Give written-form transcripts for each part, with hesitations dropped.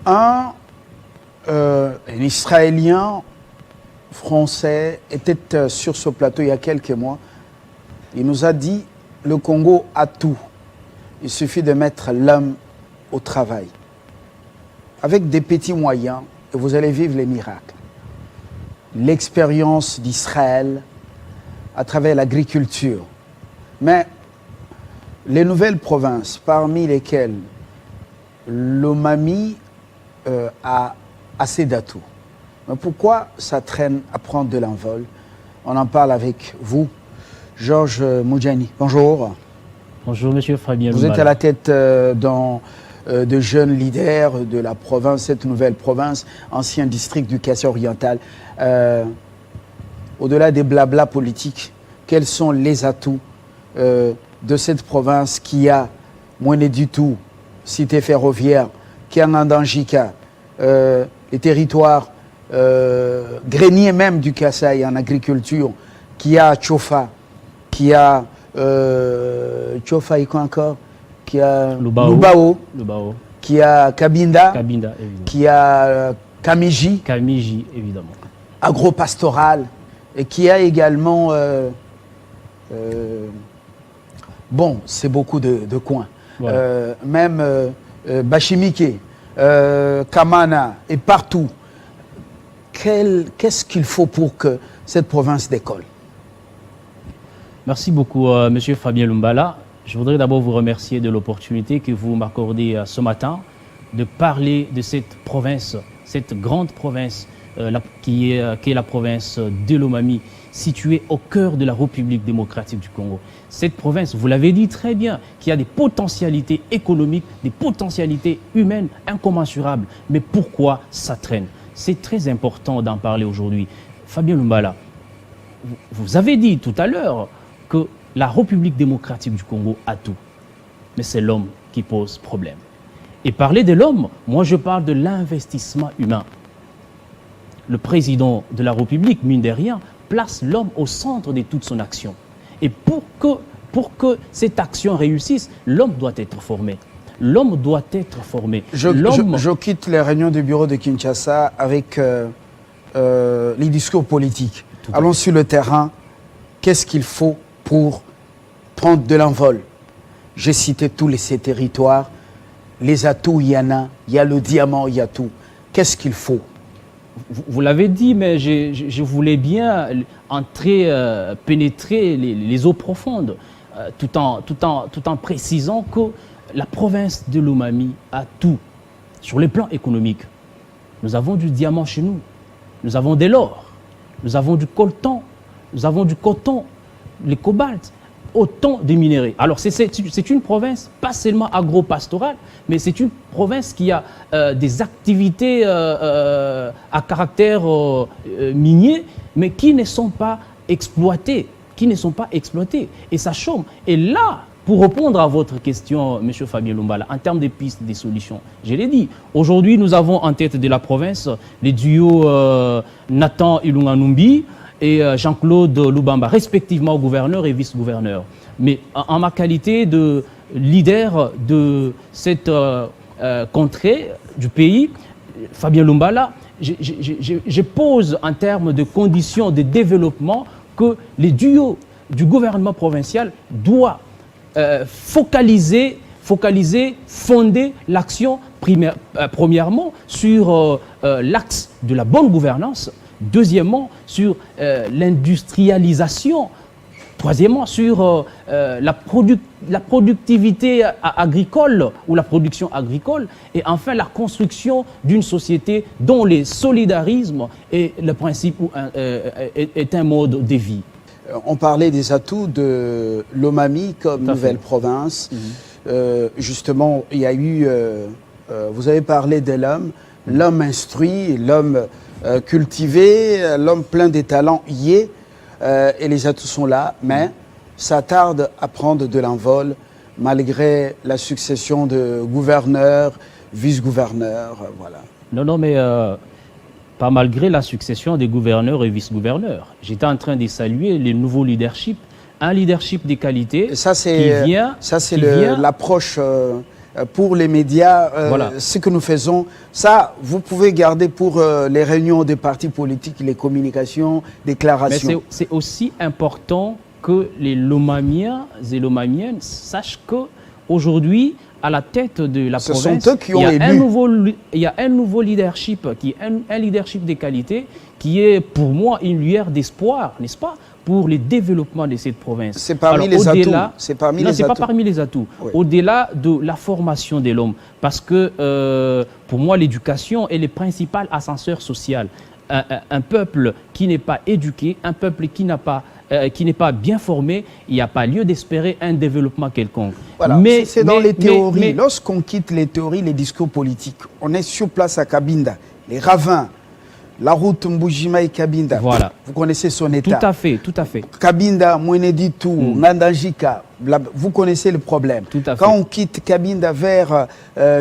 Un Israélien français était sur ce plateau il y a quelques mois. Il nous a dit, le Congo a tout. Il suffit de mettre l'homme au travail. Avec des petits moyens, et vous allez vivre les miracles. L'expérience d'Israël à travers l'agriculture. Mais les nouvelles provinces, parmi lesquelles l'Omami a assez d'atouts. Mais pourquoi ça traîne à prendre de l'envol? On en parle avec vous, Georges Moudjani. Bonjour. Bonjour, monsieur Fabien Vous Lumbala. êtes à la tête de jeunes leaders de la province, cette nouvelle province, ancien district du Kassai oriental. Au-delà des blabla politiques, quels sont les atouts de cette province qui a moins du tout, cité ferroviaire, qui a Nandangika, les territoires greniers même du Kassai en agriculture, qui a Tchofa, qui a Tchofa et quoi encore, qui a Lubao, qui a Kabinda, qui a Kamiji, évidemment, agropastoral, et qui a également bon, c'est beaucoup de coins, voilà. Même Bachimike, Kamana et partout. Qu'est-ce qu'il faut pour que cette province décolle? Merci beaucoup, monsieur Fabien Lumbala. Je voudrais d'abord vous remercier de l'opportunité que vous m'accordez ce matin de parler de cette province, cette grande province qui est la province de l'Omami, située au cœur de la République démocratique du Congo. Cette province, vous l'avez dit très bien, qui a des potentialités économiques, des potentialités humaines incommensurables. Mais pourquoi ça traîne? C'est très important d'en parler aujourd'hui. Fabien Lumbala, vous avez dit tout à l'heure que la République démocratique du Congo a tout. Mais c'est l'homme qui pose problème. Et parler de l'homme, moi je parle de l'investissement humain. Le président de la République, mine de rien, place l'homme au centre de toute son action. Et pour que cette action réussisse, l'homme doit être formé. L'homme doit être formé. Je quitte les réunions du bureau de Kinshasa avec les discours politiques. Allons sur le terrain. Qu'est-ce qu'il faut pour prendre de l'envol? J'ai cité tous ces territoires. Les atouts, il y en a. Il y a le diamant, il y a tout. Qu'est-ce qu'il faut? Vous l'avez dit, mais je voulais bien entrer, pénétrer les eaux profondes, tout en précisant que la province de l'Omami a tout. Sur le plan économique, nous avons du diamant chez nous, nous avons de l'or, nous avons du coltan, nous avons du coton, le cobalt, autant de minéraux. Alors c'est une province pas seulement agro-pastorale, mais c'est une province qui a des activités à caractère minier, mais qui ne sont pas exploitées, et ça chôme. Et là, pour répondre à votre question, M. Fabien Lumbala, en termes de pistes, des solutions, je l'ai dit, aujourd'hui nous avons en tête de la province les duos Nathan Ilunga-Numbi et Jean-Claude Lubamba, respectivement gouverneur et vice-gouverneur. Mais en ma qualité de leader de cette contrée du pays, Fabien Lumbala, je pose en termes de conditions de développement que les duos du gouvernement provincial doivent fonder l'action premièrement sur l'axe de la bonne gouvernance, deuxièmement sur l'industrialisation, troisièmement sur la productivité agricole ou la production agricole, et enfin la construction d'une société dont le solidarisme est le principe est un mode de vie. On parlait des atouts de l'Omami comme nouvelle province. Justement, il y a eu, vous avez parlé de l'homme instruit, l'homme cultivé, l'homme plein de talents y est, et les atouts sont là, mais ça tarde à prendre de l'envol malgré la succession de gouverneurs, vice-gouverneurs, voilà. Non, mais pas malgré la succession des gouverneurs et vice-gouverneurs. J'étais en train de saluer les nouveaux leaderships, un leadership de qualité ça, qui vient... Ça, c'est l'approche pour les médias, Voilà. ce que nous faisons, ça, vous pouvez garder pour les réunions des partis politiques, les communications, Mais déclarations. c'est aussi important que les Lomamiens et Lomamiennes sachent qu'aujourd'hui, à la tête de la Ce province, sont eux qui ont il élu. y a un nouveau leadership, qui est un leadership de qualité, qui est pour moi une lueur d'espoir, n'est-ce pas, pour le développement de cette province. C'est parmi les atouts. C'est parmi non, les c'est pas atouts. parmi les atouts. Oui. Au-delà de la formation de l'homme, parce que pour moi, l'éducation est le principal ascenseur social. Un peuple qui n'est pas éduqué, un peuple qui n'est pas bien formé, il n'y a pas lieu d'espérer un développement quelconque. Voilà, c'est dans les théories. Lorsqu'on quitte les théories, les discours politiques, on est sur place à Cabinda, les ravins, la route Mbujima et Cabinda. Voilà. Vous connaissez son état. Tout à fait, tout à fait. Cabinda, Mweneditu, Ngandajika, vous connaissez le problème. Tout à fait. Quand on quitte Cabinda vers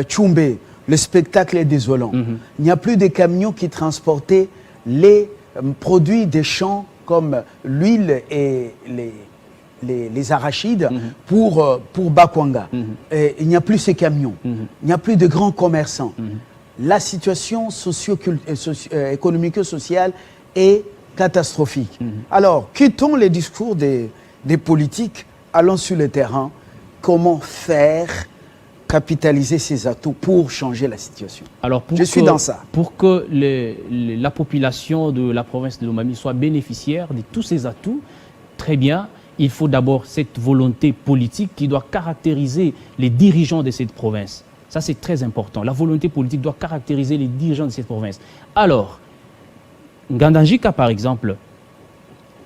Tchumbe, le spectacle est désolant. Il n'y a plus de camions qui transportaient les produits des champs comme l'huile et les arachides pour Bakwanga. Et il n'y a plus ces camions. Il n'y a plus de grands commerçants. La situation économique et sociale est catastrophique. Alors, quittons les discours des politiques, allons sur le terrain. Comment faire capitaliser ces atouts pour changer la situation? Alors Je suis dans ça. Pour que la population de la province de Lomami soit bénéficiaire de tous ces atouts, très bien, il faut d'abord cette volonté politique qui doit caractériser les dirigeants de cette province. Ça, c'est très important. La volonté politique doit caractériser les dirigeants de cette province. Alors, Ngandajika, par exemple,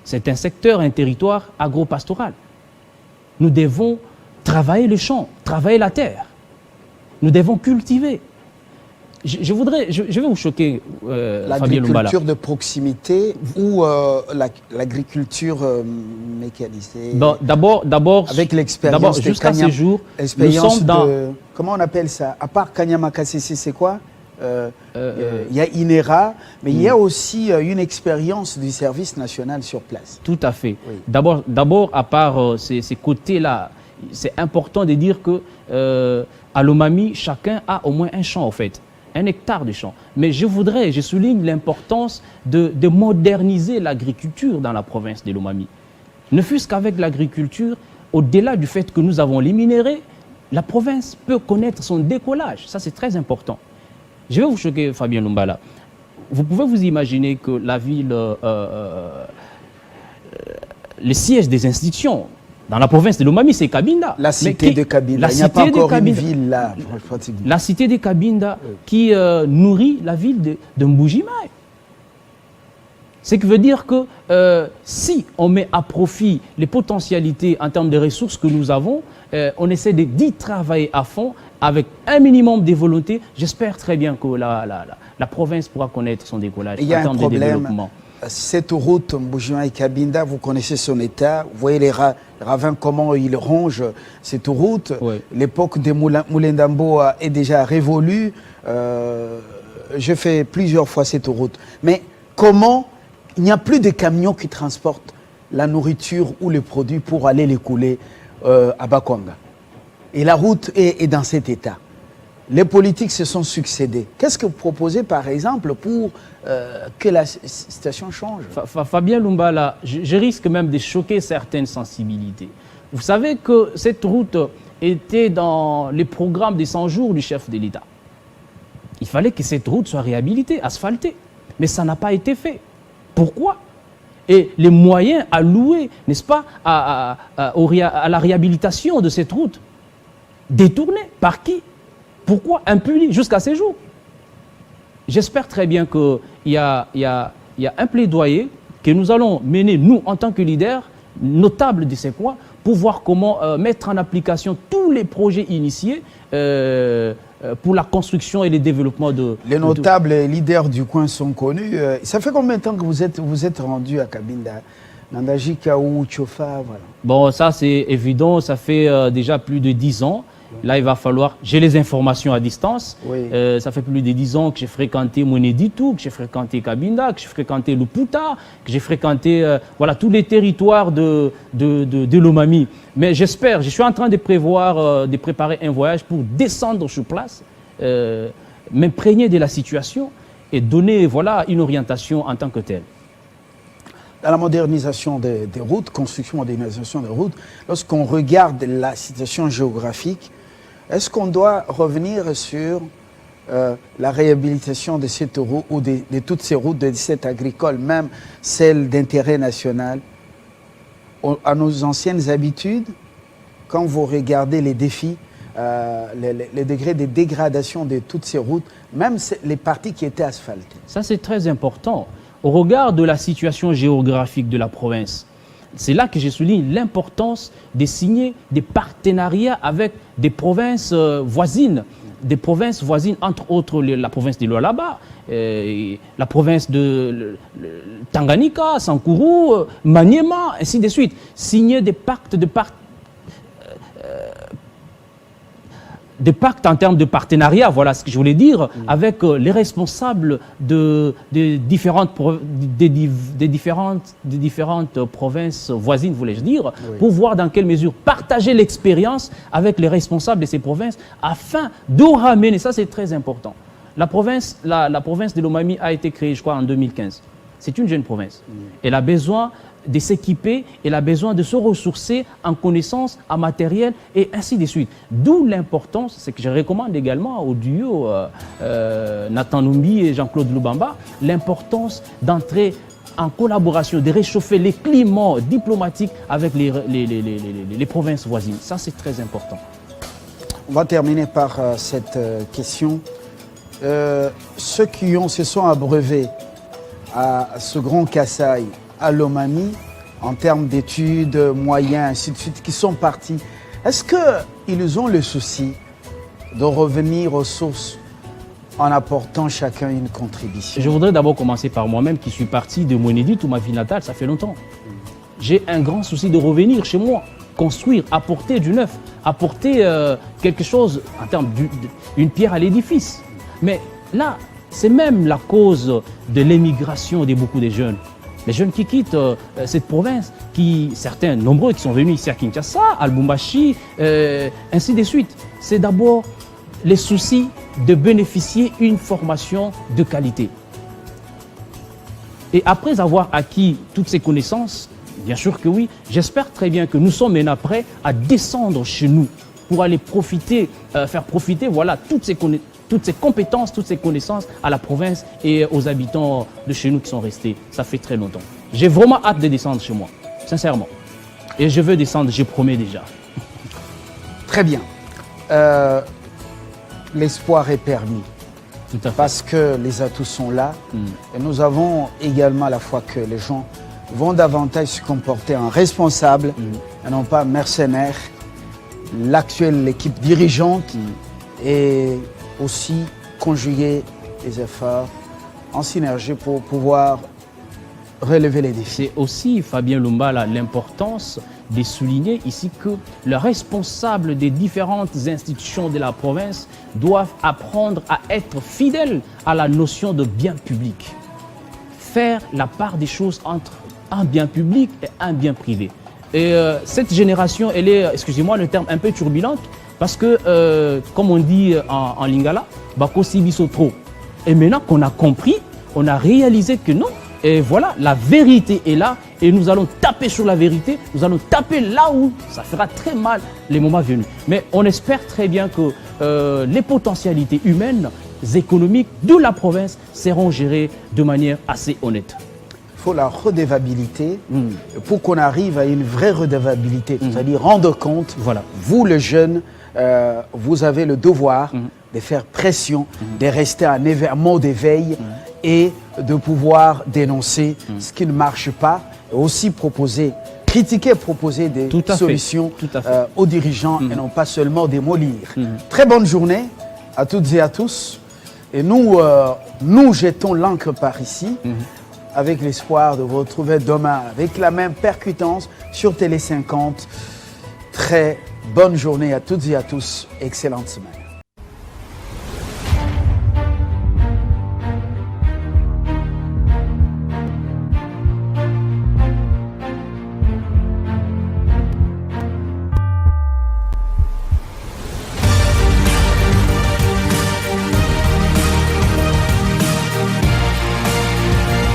c'est un secteur, un territoire agro-pastoral. Nous devons travailler le champ, travailler la terre. Nous devons cultiver. Je vais vous choquer, Fabien Lumbala. L'agriculture de proximité ou l'agriculture mécanisée? Bon, d'abord, avec l'expérience de jusqu'à ce jour, nous sommes dans... Comment on appelle ça? À part Kanyama-Kassisi, c'est quoi? Il y a INERA, mais il y a aussi une expérience du service national sur place. Tout à fait. Oui. D'abord, à part ces côtés-là, c'est important de dire que à Lomami, chacun a au moins un champ, en fait, un hectare de champ. Mais je souligne l'importance de moderniser l'agriculture dans la province de Lomami. Ne fût-ce qu'avec l'agriculture, au-delà du fait que nous avons les minéraux, la province peut connaître son décollage. Ça, c'est très important. Je vais vous choquer, Fabien Lumbala. Vous pouvez vous imaginer que la ville, le siège des institutions dans la province de Lomami, c'est Cabinda. La cité de Cabinda. Il n'y a pas encore une ville là. La cité de Cabinda qui nourrit la ville de Mbujimaï. Ce qui veut dire que si on met à profit les potentialités en termes de ressources que nous avons, on essaie d'y travailler à fond avec un minimum de volonté. J'espère très bien que la province pourra connaître son décollage en termes de développement. Cette route Mbujima et Cabinda, vous connaissez son état. Vous voyez les ravins, comment ils rongent cette route. Oui. L'époque des Moulendambo est déjà révolue. Je fais plusieurs fois cette route. Mais comment il n'y a plus de camions qui transportent la nourriture ou les produits pour aller les couler à Bakwanga. Et la route est dans cet état. Les politiques se sont succédés. Qu'est-ce que vous proposez, par exemple, pour que la situation change? Fabien Lumbala, je risque même de choquer certaines sensibilités. Vous savez que cette route était dans les programmes des 100 jours du chef de l'État. Il fallait que cette route soit réhabilitée, asphaltée. Mais ça n'a pas été fait. Pourquoi? Et les moyens alloués, n'est-ce pas, à la réhabilitation de cette route, détournés par qui? Pourquoi impunis jusqu'à ces jours? J'espère très bien qu'il y a un plaidoyer que nous allons mener, nous, en tant que leaders notables de ces coins, pour voir comment mettre en application tous les projets initiés pour la construction et le développement de... Les notables et leaders du coin sont connus. Ça fait combien de temps que vous êtes rendu à Cabinda? Ngandajika ou Tchofa, voilà. Bon, ça c'est évident, ça fait déjà plus de 10 ans. Là, il va falloir... J'ai les informations à distance. Oui. Ça fait plus de 10 ans que j'ai fréquenté Mweneditu, que j'ai fréquenté Cabinda, que j'ai fréquenté Luputa, que j'ai fréquenté voilà, tous les territoires de Lomami. Mais j'espère, je suis en train de prévoir, de préparer un voyage pour descendre sur place, m'imprégner de la situation et donner voilà, une orientation en tant que telle. Dans la modernisation des routes, construction, modernisation des routes, lorsqu'on regarde la situation géographique, est-ce qu'on doit revenir sur la réhabilitation de cette route ou de toutes ces routes de cette agricole, même celles d'intérêt national, à nos anciennes habitudes, quand vous regardez les défis, les degrés de dégradation de toutes ces routes, même les parties qui étaient asphaltées? Ça, c'est très important. Au regard de la situation géographique de la province, c'est là que je souligne l'importance de signer des partenariats avec des provinces voisines, entre autres la province de Lualaba, la province de Tanganyika, Sankuru, Maniema, ainsi de suite. Signer des pactes en termes de partenariat, voilà ce que je voulais dire, avec les responsables des différentes provinces voisines, voulais-je dire, oui, pour voir dans quelle mesure partager l'expérience avec les responsables de ces provinces afin de ramener, ça c'est très important. La province de Lomami a été créée, je crois, en 2015. C'est une jeune province. Elle a besoin de s'équiper, elle a besoin de se ressourcer en connaissances, en matériel et ainsi de suite. D'où l'importance, c'est que je recommande également au duo Nathan Numbi et Jean-Claude Lubamba, l'importance d'entrer en collaboration, de réchauffer les climats diplomatiques avec les provinces voisines. Ça, c'est très important. On va terminer par cette question. Ceux qui se sont abreuvés à ce grand Kasaï, à Lomami, en termes d'études, moyens, ainsi de suite, qui sont partis, est-ce qu'ils ont le souci de revenir aux sources en apportant chacun une contribution? Je voudrais d'abord commencer par moi-même qui suis parti de Mweneditu, ma ville natale, ça fait longtemps. J'ai un grand souci de revenir chez moi, construire, apporter du neuf, apporter quelque chose en termes d'une pierre à l'édifice. Mais là, c'est même la cause de l'émigration de beaucoup de jeunes. Les jeunes qui quittent cette province, certains, nombreux qui sont venus ici à Kinshasa, à Lubumbashi, ainsi de suite. C'est d'abord les soucis de bénéficier d'une formation de qualité. Et après avoir acquis toutes ces connaissances, bien sûr que oui, j'espère très bien que nous sommes maintenant prêts à descendre chez nous pour aller profiter, faire profiter voilà, toutes ces compétences, toutes ces connaissances à la province et aux habitants de chez nous qui sont restés. Ça fait très longtemps. J'ai vraiment hâte de descendre chez moi, sincèrement. Et je veux descendre, je promets déjà. Très bien. L'espoir est permis. Tout à fait. Parce que les atouts sont là. Et nous avons également la foi que les gens vont davantage se comporter en responsables et non pas mercenaires. L'actuelle équipe dirigeante est aussi conjuguer les efforts en synergie pour pouvoir relever les défis. C'est aussi, Fabien Lumbala, l'importance de souligner ici que les responsables des différentes institutions de la province doivent apprendre à être fidèles à la notion de bien public. Faire la part des choses entre un bien public et un bien privé. Et cette génération, elle est, excusez-moi le terme, un peu turbulente, parce que, comme on dit en lingala, Bakosi biso trop. Et maintenant qu'on a compris, on a réalisé que non. Et voilà, la vérité est là et nous allons taper sur la vérité. Nous allons taper là où ça fera très mal les moments venus. Mais on espère très bien que les potentialités humaines, économiques de la province seront gérées de manière assez honnête. Il faut la redevabilité pour qu'on arrive à une vraie redevabilité, c'est-à-dire rendre compte, Voilà. vous les jeunes, vous avez le devoir de faire pression, de rester en mode éveil et de pouvoir dénoncer ce qui ne marche pas, et aussi proposer, critiquer, proposer des solutions aux dirigeants et non pas seulement démolir. Très bonne journée à toutes et à tous. Et nous, nous jetons l'encre par ici avec l'espoir de vous retrouver demain avec la même percutance sur Télé 50. Très Bonne journée à toutes et à tous. Excellente semaine.